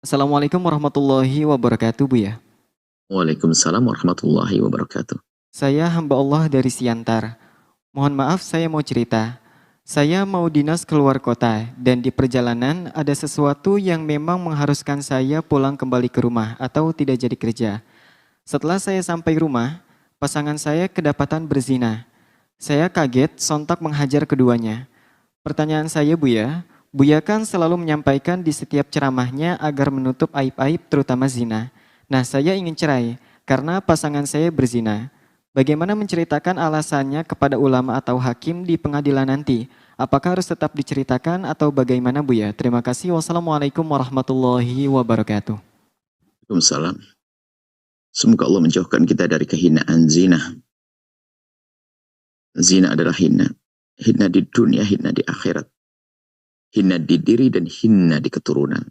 Assalamualaikum warahmatullahi wabarakatuh, Bu ya. Waalaikumsalam warahmatullahi wabarakatuh. Saya hamba Allah dari Siantar. Mohon maaf saya mau cerita. Saya mau dinas keluar kota dan di perjalanan ada sesuatu yang memang mengharuskan saya pulang kembali ke rumah atau tidak jadi kerja. Setelah saya sampai rumah, pasangan saya kedapatan berzina. Saya kaget sontak menghajar keduanya. Pertanyaan saya Buya kan selalu menyampaikan di setiap ceramahnya agar menutup aib-aib terutama zina. Nah, saya ingin cerai karena pasangan saya berzina. Bagaimana menceritakan alasannya kepada ulama atau hakim di pengadilan nanti? Apakah harus tetap diceritakan atau bagaimana Buya? Terima kasih. Wassalamualaikum warahmatullahi wabarakatuh. Waalaikumsalam. Semoga Allah menjauhkan kita dari kehinaan zina. Zina adalah hina. Hina di dunia, hina di akhirat. Hina di diri dan hina di keturunan.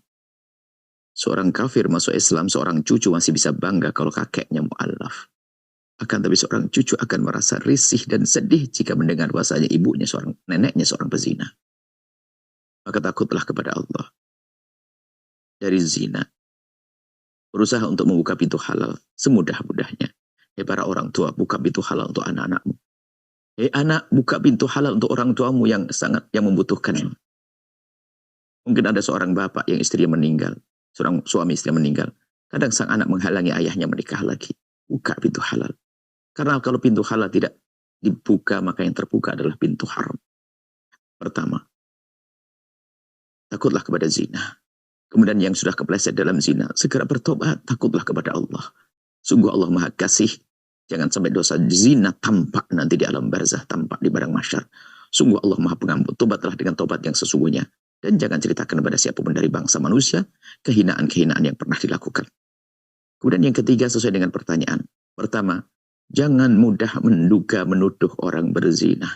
Seorang kafir masuk Islam, seorang cucu masih bisa bangga kalau kakeknya mu'allaf. Akan tapi seorang cucu akan merasa risih dan sedih jika mendengar bahasanya ibunya neneknya seorang pezina. Maka takutlah kepada Allah dari zina. Berusaha untuk membuka pintu halal semudah-mudahnya. Para orang tua, buka pintu halal untuk anak-anakmu. Anak, buka pintu halal untuk orang tuamu yang membutuhkan. Mungkin ada seorang bapak yang istrinya meninggal, seorang suami istri meninggal. Kadang sang anak menghalangi ayahnya menikah lagi. Buka pintu halal. Karena kalau pintu halal tidak dibuka, maka yang terbuka adalah pintu haram. Pertama, takutlah kepada zina. Kemudian yang sudah kepleset dalam zina, segera bertobat, takutlah kepada Allah. Sungguh Allah Maha Kasih. Jangan sampai dosa zina tampak nanti di alam barzah, tampak di padang mahsyar. Sungguh Allah Maha Pengampun. Tobatlah dengan tobat yang sesungguhnya. Dan jangan ceritakan kepada siapapun dari bangsa manusia kehinaan-kehinaan yang pernah dilakukan. Kemudian yang ketiga sesuai dengan pertanyaan. Pertama, jangan mudah menduga menuduh orang berzina.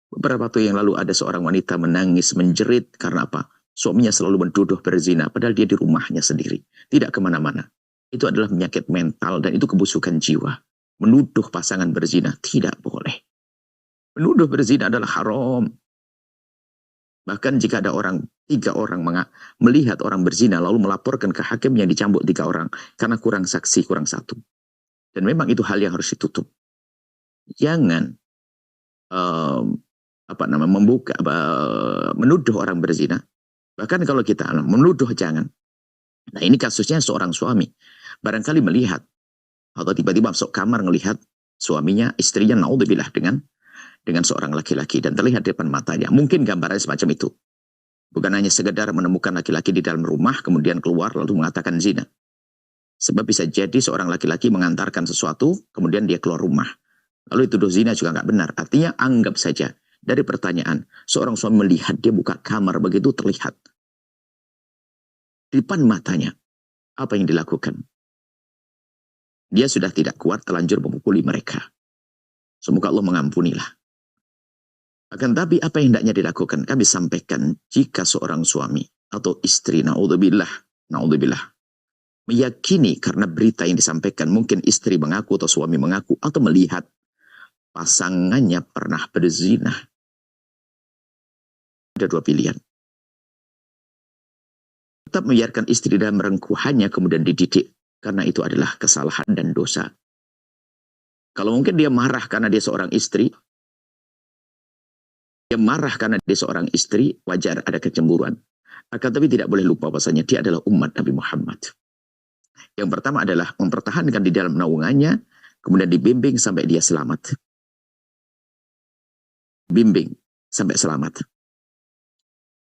Beberapa waktu yang lalu ada seorang wanita menangis menjerit karena apa? Suaminya selalu menduduh berzina padahal dia di rumahnya sendiri. Tidak kemana-mana. Itu adalah penyakit mental dan itu kebusukan jiwa. Menuduh pasangan berzina tidak boleh. Menuduh berzina adalah haram. Bahkan jika ada tiga orang melihat orang berzina lalu melaporkan ke hakim yang dicambuk 3 orang karena kurang saksi, kurang satu. Dan memang itu hal yang harus ditutup. Jangan menuduh orang berzina. Bahkan kalau kita menuduh jangan. Nah ini kasusnya seorang suami. Barangkali melihat atau tiba-tiba masuk kamar melihat suaminya, istrinya naudzubillah dengan seorang laki-laki dan terlihat di depan matanya. Mungkin gambarannya semacam itu. Bukan hanya sekedar menemukan laki-laki di dalam rumah kemudian keluar lalu mengatakan zina. Sebab bisa jadi seorang laki-laki mengantarkan sesuatu kemudian dia keluar rumah. Lalu itu zina juga nggak benar. Artinya anggap saja dari pertanyaan seorang suami melihat dia buka kamar begitu terlihat di depan matanya apa yang dilakukan. Dia sudah tidak kuat terlanjur memukuli mereka. Semoga Allah mengampunilah. Akan tapi apa yang hendaknya dilakukan? Kami sampaikan jika seorang suami atau istri, naudzubillah, meyakini karena berita yang disampaikan, mungkin istri mengaku atau suami mengaku atau melihat pasangannya pernah berzina. Ada 2 pilihan. Tetap membiarkan istri dalam rengkuhannya kemudian dididik. Karena itu adalah kesalahan dan dosa. Kalau mungkin dia marah karena dia seorang istri. Wajar ada kecemburuan. Akan tapi tidak boleh lupa bahwasanya dia adalah umat Nabi Muhammad. Yang pertama adalah mempertahankan di dalam naungannya. Kemudian dibimbing sampai dia selamat. Bimbing sampai selamat.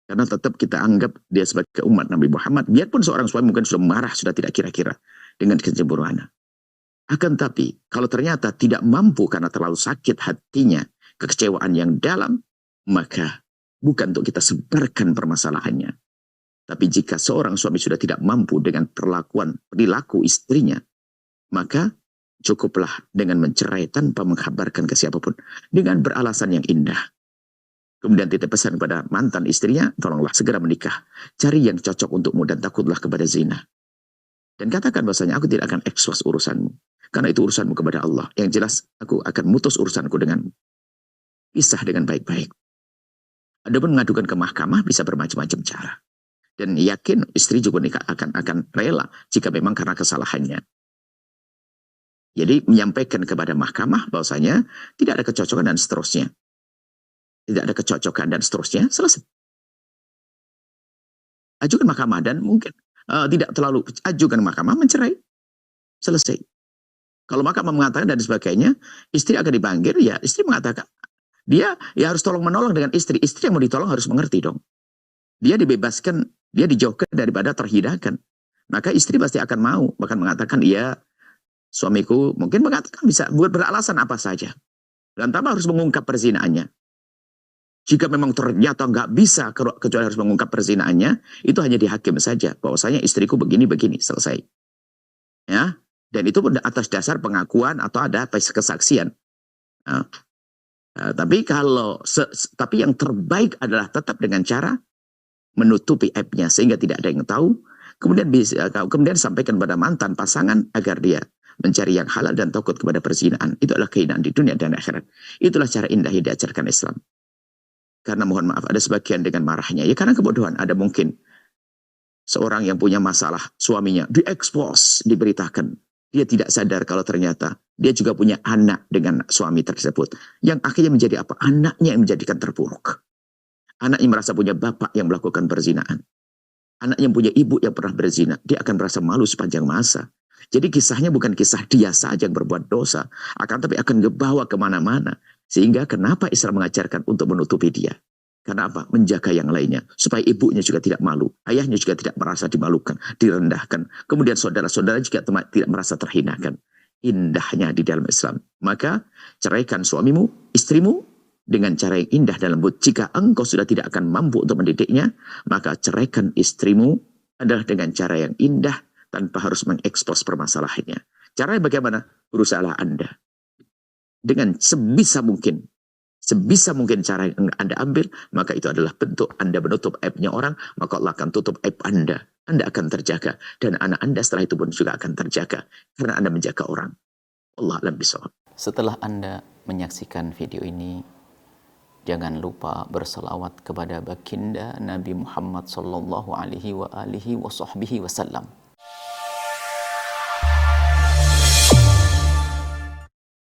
Karena tetap kita anggap dia sebagai umat Nabi Muhammad. Biarpun seorang suami mungkin sudah marah, sudah tidak kira-kira dengan kecemburuan. Akan tapi, kalau ternyata tidak mampu karena terlalu sakit hatinya, kekecewaan yang dalam, maka bukan untuk kita sebarkan permasalahannya. Tapi jika seorang suami sudah tidak mampu dengan perilaku istrinya, maka cukuplah dengan mencerai tanpa mengkabarkan ke siapapun. Dengan beralasan yang indah. Kemudian titip pesan kepada mantan istrinya, tolonglah segera menikah. Cari yang cocok untukmu dan takutlah kepada zina. Dan katakan bahasanya, aku tidak akan ekspos urusanmu. Karena itu urusanmu kepada Allah. Yang jelas, aku akan mutus urusanku denganmu. Pisah dengan baik-baik. Adapun mengadukan ke mahkamah bisa bermacam-macam cara. Dan yakin istri juga akan rela jika memang karena kesalahannya. Jadi menyampaikan kepada mahkamah bahwasanya tidak ada kecocokan dan seterusnya. Tidak ada kecocokan dan seterusnya, selesai. Ajukan mahkamah dan mungkin tidak terlalu ajukan mahkamah, mencerai, selesai. Kalau mahkamah mengatakan dan sebagainya, istri akan dipanggil, ya istri mengatakan, dia ya harus tolong menolong dengan istri. Istri yang mau ditolong harus mengerti dong. Dia dibebaskan, dia dijauhkan daripada terhinakan. Maka istri pasti akan mau, bahkan mengatakan, iya suamiku mungkin mengatakan bisa beralasan apa saja. Dan tambah harus mengungkap perzinaannya. Jika memang ternyata nggak bisa kecuali harus mengungkap perzinaannya, itu hanya di hakim saja. Bahwasanya istriku begini-begini, selesai. Ya, dan itu atas dasar pengakuan atau ada kesaksian. Nah, tapi tapi yang terbaik adalah tetap dengan cara menutupi aibnya sehingga tidak ada yang tahu. Kemudian sampaikan pada mantan pasangan agar dia mencari yang halal dan takut kepada perzinaan. Itu adalah kehinaan di dunia dan akhirat. Itulah cara indah yang diajarkan Islam. Karena mohon maaf ada sebagian dengan marahnya. Ya karena kebodohan. Ada mungkin seorang yang punya masalah suaminya diekspos, diberitakan. Dia tidak sadar kalau ternyata dia juga punya anak dengan suami tersebut. Yang akhirnya menjadi apa? Anaknya yang menjadikan terpuruk. Anak yang merasa punya bapak yang melakukan perzinaan. Anak yang punya ibu yang pernah berzina. Dia akan merasa malu sepanjang masa. Jadi kisahnya bukan kisah dia saja yang berbuat dosa. Tapi akan dibawa kemana-mana. Sehingga kenapa Islam mengajarkan untuk menutupi dia? Karena apa? Menjaga yang lainnya. Supaya ibunya juga tidak malu. Ayahnya juga tidak merasa dimalukan, direndahkan. Kemudian saudara-saudara juga tidak merasa terhinakan. Indahnya di dalam Islam. Maka ceraikan suamimu, istrimu, dengan cara yang indah dan lembut. Jika engkau sudah tidak akan mampu untuk mendidiknya, maka ceraikan istrimu adalah dengan cara yang indah tanpa harus mengekspos permasalahannya. Caranya bagaimana? Berusahalah Anda. Dengan sebisa mungkin cara yang Anda ambil, maka itu adalah bentuk Anda menutup aibnya orang, maka Allah akan tutup aib Anda. Anda akan terjaga. Dan anak Anda setelah itu pun juga akan terjaga. Karena Anda menjaga orang. Allah alam bisawab. Setelah Anda menyaksikan video ini, jangan lupa berselawat kepada baginda Nabi Muhammad sallallahu alaihi wa alihi wa sahbihi wasallam.